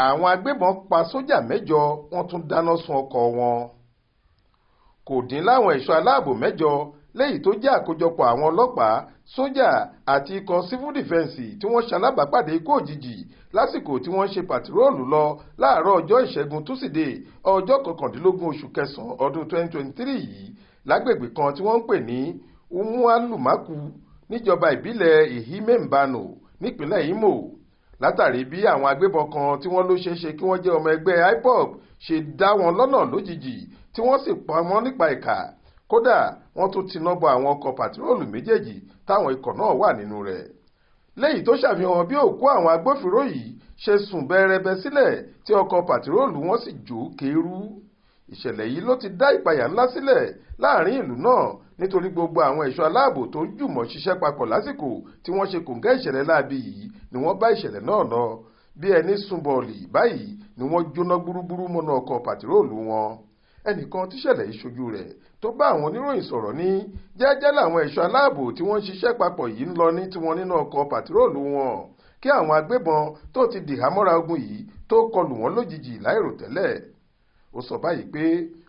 Àwọn agbébọn pa sójà mẹ́jọ wọ́n tún dáná sun ọkọ̀ wọn. Kò dín láwọn ẹ̀ṣọ́ aláàbò mẹ́jọ léyìí tó jẹ́ àkójọpọ̀ àwọn ọlọ́pàá, sójà àti ikọ̀ civil defence tí wọ́n ṣalábàápàdé ikú òjijì lásìkò tí wọ́n ṣe pàtiróòlù lọ láàárọ̀ ọjọ́ ìṣẹ́gun túsídẹ̀ẹ́ ọjọ́ 19 oṣù kẹsàn-án ọdún 2023 yìí lágbègbè kan tí wọ́n ń pè ní Umualumaku níjọba ìbílẹ̀ Ihimembano nípínlẹ̀ Imo, látàrí bí àwọn agbébọn kan tí wọ́n ló ṣeéṣe kí wọ́n jẹ́ ọmọ ẹgbẹ́ IPOB ṣe dá wọn lọ́nà lójijì tí wọ́n sì pa wọ́n nípa ìkà. Kódà wọ́n tún tiná bọ àwọn ọkọ̀ pàtiróòlù méjèèjì táwọn ikọ̀ náà wà nínú rẹ̀, léyìí tó ṣàfihàn bí òkú àwọn agbófinró yìí ṣe sùn bẹ̀rẹ̀bẹ̀ sílẹ̀ tí ọkọ̀ pàtiróòlù wọn sì jó kéérú. Ìṣẹ̀lẹ̀ yìí ló ti dá ìpayà ńlá sílẹ̀ láàrin ìlú náà nítorí gbogbo àwọn ẹ̀ṣọ́ aláàbò tó ń jùmọ̀ ṣiṣẹ́ papọ̀ lásìkò tí wọ́n ṣe kòǹgẹ́ ìṣẹ̀lẹ̀ láabi yìí ni wọ́n bá ìṣẹ̀lẹ̀ náà lọ. Bí ẹni sùn bọ̀ọ̀lì báyìí ni wọ́n jóná gbúrúgbúrú mọ́nú ọkọ̀ pàtiróòlù wọn. Ẹnìkan tíṣẹ̀lẹ̀ yìí ṣojú rẹ̀ tó bá àwọn oníròyìn sọ̀rọ̀ ní jẹ́jẹ́ làwọn ẹ̀ṣọ́ aláàbò tí wọ́n ń ṣiṣẹ́ papọ̀ yìí ń lọ ní tiwọn nínú ọkọ̀ pàtiróòlù wọn kí àwọn agbébọn tó ti dìhámọ́ra ogun yìí tó kọlù wọ́n lójijì láìròtẹ́lẹ̀. Ó sọ báyìí pé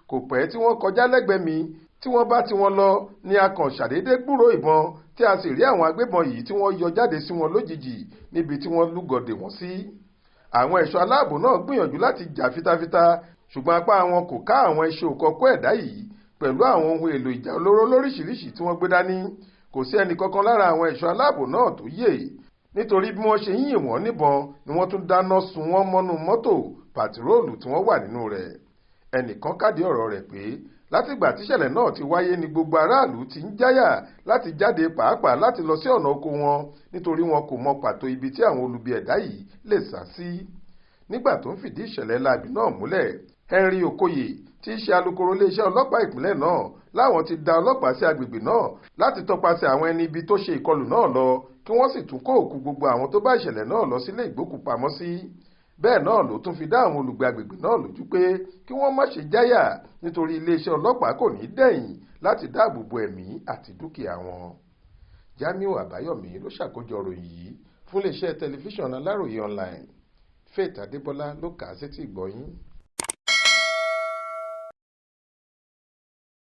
kò pẹ́ tí wọ́n kọjá lẹ́gbẹ̀ẹ́ mi tí wọ́n bá tiwọn lọ ní a kàn ṣàdédé gbúrò ìbọn tí a sì rí àwọn agbébọn yìí tí wọ́n yọ jáde sí wọn lójijì níbi tí wọ́n lúgọ̀dè wọ́n sí. Àwọn ẹ̀ṣọ́ aláàbò náà gbìyànjú láti jà fitafita ṣùgbọ́n apá wọn kò ká àwọn iṣẹ́ òkọ̀kọ̀ ẹ̀dá yìí pẹ̀lú àwọn ohun èlò ìjà olóró lóríṣiríṣi tí wọ́n gbé dání. Kò sí ẹnì kankan lára àwọn ẹ̀ṣọ́ aláàbò náà tó yè, nítorí bí wọ́n ṣe ń yìn wọ́n níbọn ni wọ́n tún dáná sun wọ́n mọ́nú mọ́tò pàtiróòlù tí wọ́n wà nínú rẹ̀. Ẹnìkan kádì ọ̀rọ̀ rẹ̀ pé látìgbà tíṣẹ̀lẹ̀ náà ti wáyé ni gbogbo aráàlú ti ń jáyà láti jáde pàápàá láti lọ sí ọ̀nà oko wọn nítorí wọn kò mọ pàtó ibi tí àwọn olubi ẹ̀dá yìí lè sá sí. Nígbà tó ń fìdí ìṣẹ̀lẹ̀ láabi náà múlẹ̀, Henry Okoye tí í ṣe alukoro iléeṣẹ́ ọlọ́pàá ìpínlẹ̀ náà láwọn ti dá ọlọ́pàá sí agbègbè náà láti tọpasẹ̀ àwọn ẹni ibi tó ṣe ìkọlù náà lọ kí wọ́n sì tún kó òkú gbogbo àwọn tó bá ìṣẹ̀lẹ̀ náà lọ sílé ìgbókùpamọ́sí. Bẹ́ẹ̀ náà ló tún fi dá àwọn olùgbé agbègbè náà lójú pé kí wọ́n má ṣe jáyà nítorí iléeṣẹ́ ọlọ́pàá kò ní dẹ̀yìn láti dáàbò bo ẹ̀mí àti dúkìá wọn. Jamiu Àbáyọ̀mí ló ṣàkójọ ròyìn yìí fún iléeṣẹ́ tẹlifíṣàn Aláròye online. Faith Adébọ́lá ló kà á sétí ìgbọ́ yín.